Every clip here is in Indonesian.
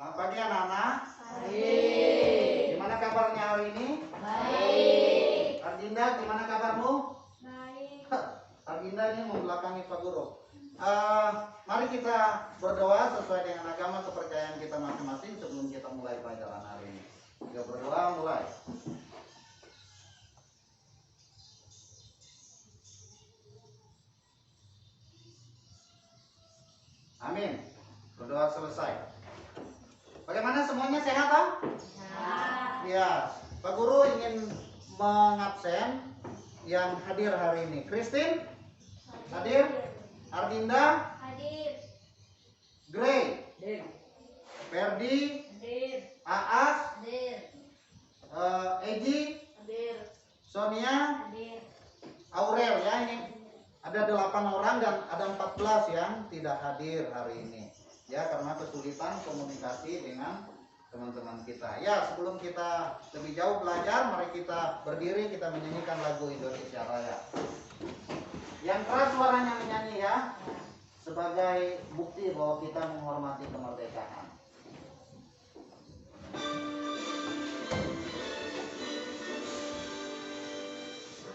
Selamat pagi anak-anak. Baik. Gimana kabarnya hari ini? Baik. Arginda, gimana kabarmu? Baik. Arginda ini membelakangi Pak Guru. Mari kita berdoa sesuai dengan agama kepercayaan kita masing-masing sebelum kita mulai pelajaran hari ini. Kita berdoa mulai. Amin. Berdoa selesai. Bagaimana semuanya sehat, Pak? Sehat. Ya, Pak Guru ingin mengabsen yang hadir hari ini. Christine hadir, Arginda Hadir. Gray, Hadir. Ferdi, Hadir. Aas, Hadir. Eji, Hadir. Sonia, Hadir. Aurel ya, ini ada 8 orang dan ada 14 yang tidak hadir hari ini ya, karena kesulitan komunikasi dengan teman-teman kita. Ya, sebelum kita lebih jauh belajar, mari kita berdiri, kita menyanyikan lagu Indonesia Raya. Yang keras suaranya menyanyi ya, sebagai bukti bahwa kita menghormati kemerdekaan.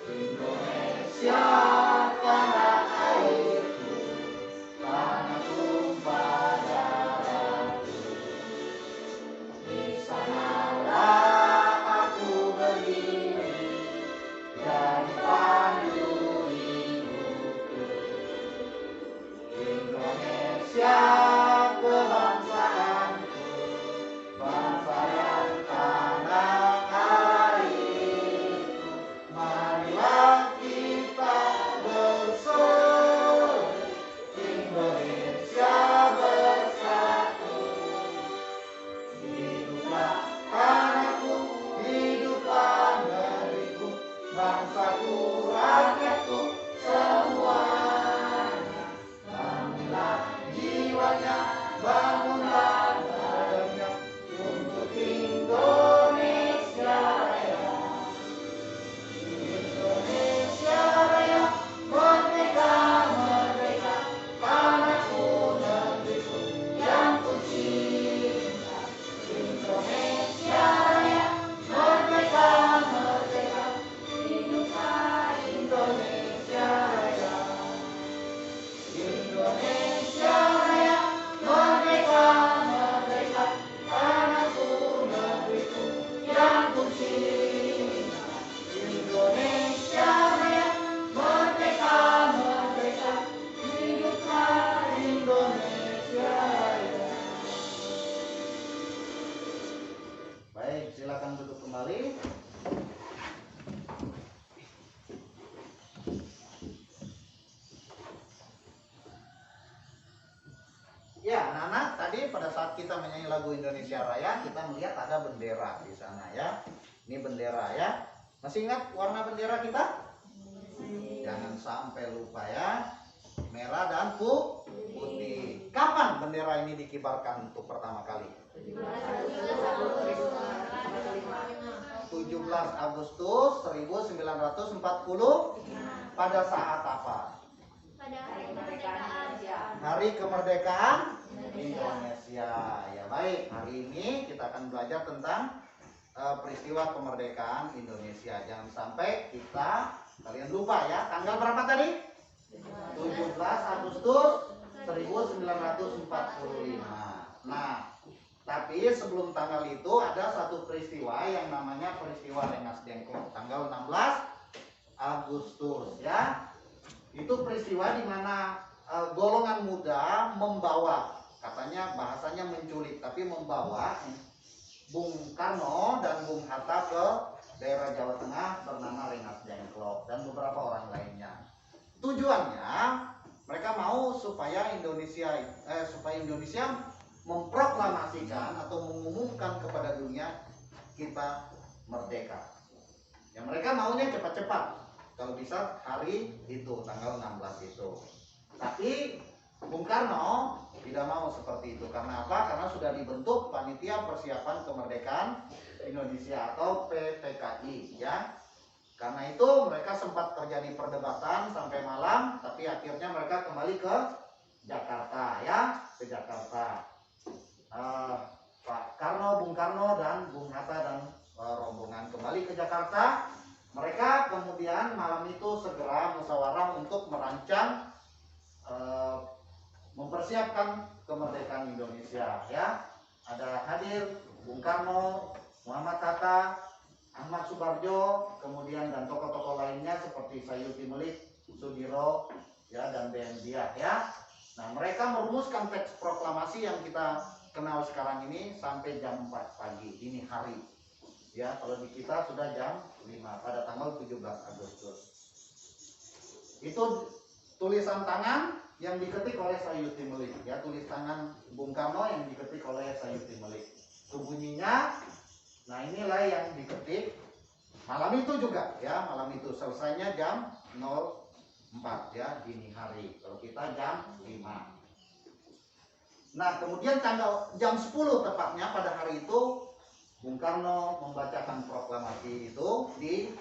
Indonesia tanah airku, tanah tumpah darahku. Di sanalah aku berdiri, jadi pandu hidupku. Indonesia kebangsaanku, bangsa yang tanah airku. Marilah kita bersatu, Indonesia bersatu. Hiduplah tanahku, hiduplah negeriku, bangsaku, rakyatku, semuanya. Bangunlah jiwanya, bangunlah badannya untuk Indonesia Raya. Indonesia Raya, merdeka, merdeka, tanahku, negeriku yang ku cinta. Indonesia Raya, merdeka, merdeka, hiduplah Indonesia Raya. Indonesia Raya, merdeka, merdeka, tanahku, negeriku yang ku cinta. Indonesia Raya, merdeka, merdeka, hiduplah Indonesia Raya. Baik, silakan duduk kembali. Ya, anak-anak, tadi pada saat kita menyanyi lagu Indonesia Raya, kita melihat ada bendera di sana ya. Ini bendera ya. Masih ingat warna bendera kita? Jangan sampai lupa ya. Merah dan putih. Kapan bendera ini dikibarkan untuk pertama kali? 17 Agustus 1945. Pada saat apa? Pada hari kemerdekaan. Hari kemerdekaan Indonesia. Ya baik, hari ini kita akan belajar tentang peristiwa kemerdekaan Indonesia. Jangan sampai kalian lupa ya. Tanggal berapa tadi? 17 Agustus 1945. Nah, tapi sebelum tanggal itu ada satu peristiwa yang namanya peristiwa Rengas Dengklok, tanggal 16 Agustus ya. Itu peristiwa di mana golongan muda membawa, katanya bahasanya menculik, tapi membawa Bung Karno dan Bung Hatta ke daerah Jawa Tengah bernama Rengas Dengklok dan beberapa orang lainnya. Tujuannya mereka mau supaya Indonesia memproklamasikan atau mengumumkan kepada dunia kita merdeka. Ya mereka maunya cepat-cepat. Kalau bisa hari itu, tanggal 16 itu. Tapi Bung Karno tidak mau seperti itu. Karena apa? Karena sudah dibentuk Panitia Persiapan Kemerdekaan Indonesia atau PPKI ya. Karena itu mereka sempat terjadi perdebatan sampai malam, tapi akhirnya mereka kembali ke Jakarta ya, ke Jakarta. Pak Karno, Bung Karno dan Bung Hatta dan rombongan kembali ke Jakarta. Mereka kemudian malam itu segera musyawarah untuk merancang mempersiapkan kemerdekaan Indonesia ya. Ada hadir Bung Karno, Muhammad Hatta, Ahmad Subarjo, kemudian dan tokoh-tokoh lainnya seperti Sayuti Melik, Sudiro ya dan BM Diah ya. Nah, mereka merumuskan teks proklamasi yang kita kenal sekarang ini sampai jam 4 pagi dini hari. Ya, kalau di kita sudah jam 5 pada tanggal 17 Agustus. Itu tulisan tangan yang diketik oleh Sayuti Melik ya, tulis tangan Bung Karno yang diketik oleh Sayuti Melik. Itu bunyinya. Nah, inilah yang diketik malam itu juga ya, malam itu selesainya jam 04 ya dini hari. Kalau kita jam 5. Nah, kemudian tanggal jam 10 tepatnya pada hari itu Bung Karno membacakan proklamasi itu di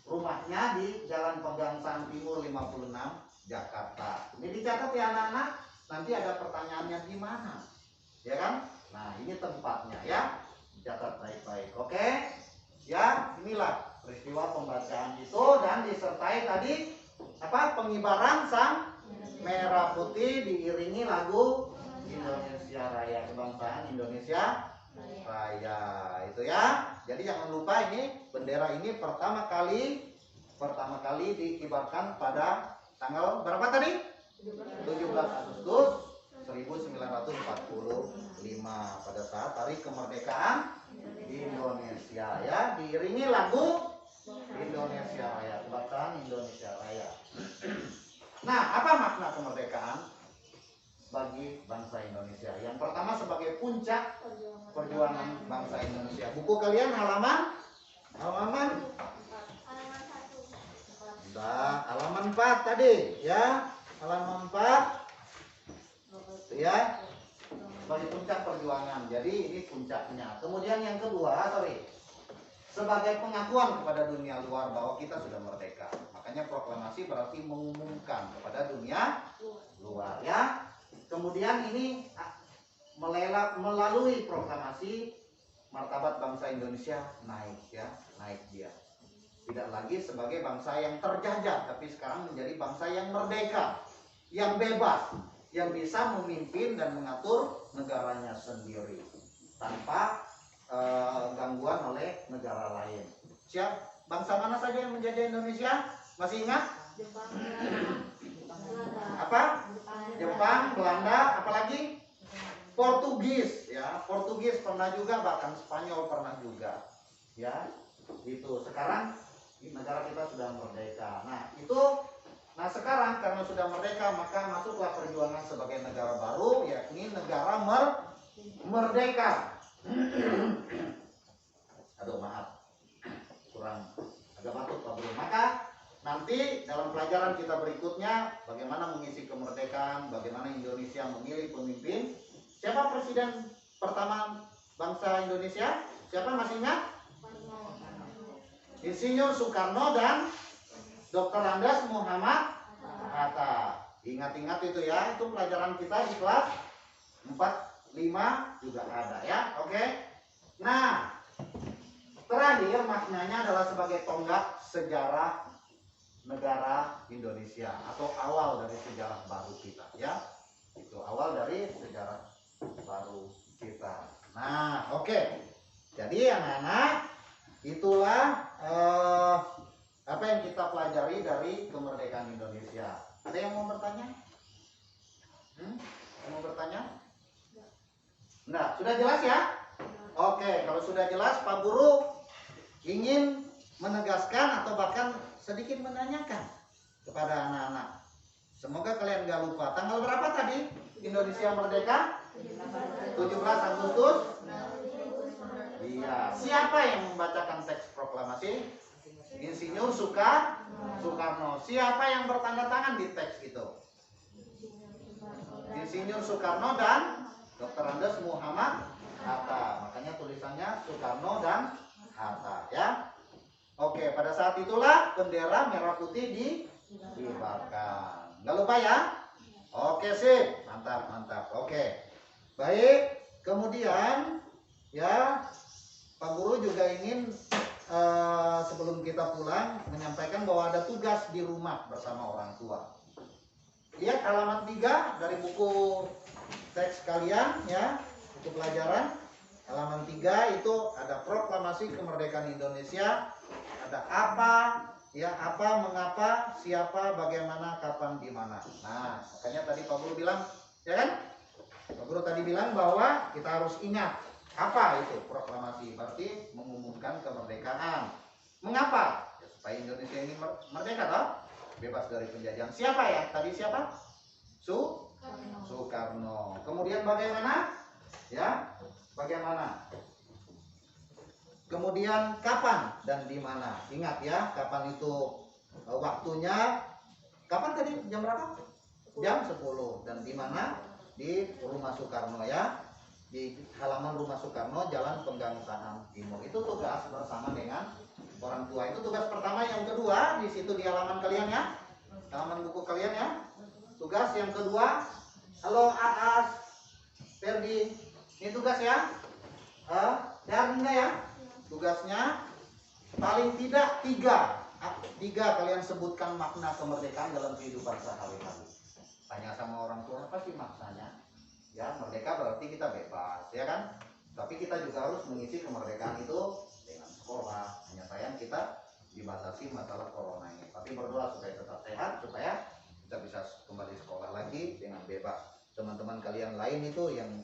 rumahnya di Jalan Pegangsaan Timur 56 Jakarta. Ini dicatat ya anak-anak, nanti ada pertanyaannya di mana, ya kan? Nah, ini tempatnya ya, dicatat baik-baik. Oke, ya inilah peristiwa pembacaan itu dan disertai tadi apa? Pengibaran sang merah putih diiringi lagu Indonesia Raya, kebangsaan Indonesia Raya itu ya. Jadi jangan lupa ini bendera ini pertama kali dikibarkan pada tanggal berapa tadi? 17 Agustus 1945 pada saat hari kemerdekaan Indonesia ya, diiringi lagu Indonesia Raya, kebangsaan Indonesia Raya. Nah, apa makna kemerdekaan bagi bangsa Indonesia? Yang pertama sebagai puncak perjuangan bangsa Indonesia. Buku kalian halaman halaman 4 tadi ya, halaman 4 ya, sebagai puncak perjuangan. Jadi ini puncaknya. Kemudian yang kedua, sebagai pengakuan kepada dunia luar bahwa kita sudah merdeka. Makanya proklamasi berarti mengumumkan kepada dunia luar ya. Kemudian ini melalui proklamasi martabat bangsa Indonesia naik ya, naik dia. Tidak lagi sebagai bangsa yang terjajah, tapi sekarang menjadi bangsa yang merdeka, yang bebas, yang bisa memimpin dan mengatur negaranya sendiri tanpa gangguan oleh negara lain. Siap? Bangsa mana saja yang menjajah Indonesia? Masih ingat? Apa? Jepang, Belanda, apalagi? Portugis ya, Portugis pernah juga, bahkan Spanyol pernah juga. Ya, itu sekarang negara kita sudah merdeka. Nah sekarang karena sudah merdeka maka masuklah perjuangan sebagai negara baru, yakni negara merdeka. Aduh maaf, kurang agak batuk Pak Bro. Maka nanti dalam pelajaran kita berikutnya bagaimana mengisi kemerdekaan, bagaimana Indonesia memilih pemimpin. Siapa presiden pertama bangsa Indonesia? Siapa masih ingat? Insinyur Soekarno dan Dr. Andes Muhammad Hatta. Ingat-ingat itu ya, itu pelajaran kita di kelas 4, 5 juga ada ya. Oke. Nah, terakhir maknanya adalah sebagai tonggak sejarah negara Indonesia atau awal dari sejarah baru kita ya. Itu awal dari sejarah baru kita. Nah, oke. Jadi anak-anak, itulah apa yang kita pelajari dari kemerdekaan Indonesia. Ada yang mau bertanya? Yang mau bertanya? Nah, sudah jelas ya? Oke, kalau sudah jelas, Pak Guru ingin menegaskan atau bahkan sedikit menanyakan kepada anak-anak. Semoga kalian gak lupa. Tanggal berapa tadi Indonesia merdeka? 17 Agustus? Iya. Siapa yang membacakan teks proklamasi? Insinyur Soekarno. Siapa yang bertanda tangan di teks itu? Insinyur Soekarno dan Dr. Andes Muhammad Hatta. Makanya tulisannya Soekarno dan Hatta ya. Oke, pada saat itulah bendera merah putih dikibarkan. Nggak lupa ya? Oke, sip. Mantap. Oke. Baik, kemudian ya Pak Guru juga ingin sebelum kita pulang menyampaikan bahwa ada tugas di rumah bersama orang tua. Lihat halaman 3 dari buku teks kalian ya, buku pelajaran halaman 3 itu ada proklamasi kemerdekaan Indonesia, ada apa ya, apa, mengapa, siapa, bagaimana, kapan, di mana. Nah, makanya tadi Pak Guru bilang, ya kan? Pak Guru tadi bilang bahwa kita harus ingat apa itu proklamasi, berarti mengumumkan kemerdekaan. Mengapa? Ya, supaya Indonesia ini merdeka toh, bebas dari penjajahan. Siapa ya? Tadi siapa? Soekarno. Kemudian bagaimana? Ya, bagaimana? Kemudian kapan dan di mana? Ingat ya, kapan itu waktunya. Kapan tadi? Jam berapa? Jam 10. Dan di mana? Di rumah Soekarno ya. Di halaman rumah Soekarno, Jalan Penggangsaan Timur. Itu tugas bersama dengan orang tua. Itu tugas pertama. Yang kedua, di situ di halaman kalian ya. Halaman buku kalian ya. Tugas yang kedua. Halo Aas, Ferdi. Ini tugas ya. Darminda ya. Tugasnya paling tidak 3 kalian sebutkan makna kemerdekaan dalam kehidupan sehari-hari. Tanya sama orang tua, apa sih maksanya? Ya, merdeka berarti kita bebas, ya kan? Tapi kita juga harus mengisi kemerdekaan itu dengan sekolah. Hanya sayang kita dibatasi masalah corona ini. Tapi berdoa supaya tetap sehat, supaya kita bisa kembali sekolah lagi dengan bebas. Teman-teman kalian lain itu yang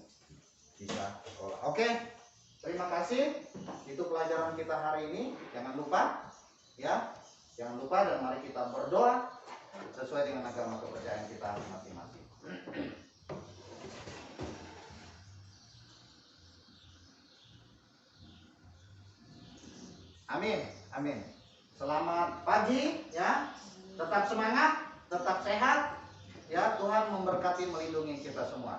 bisa sekolah. Oke, terima kasih. Itu pelajaran kita hari ini. Jangan lupa, ya, jangan lupa, dan mari kita berdoa sesuai dengan agama kepercayaan kita masing-masing. Amin, amin. Selamat pagi, ya. Tetap semangat, tetap sehat. Ya, Tuhan memberkati, melindungi kita semua.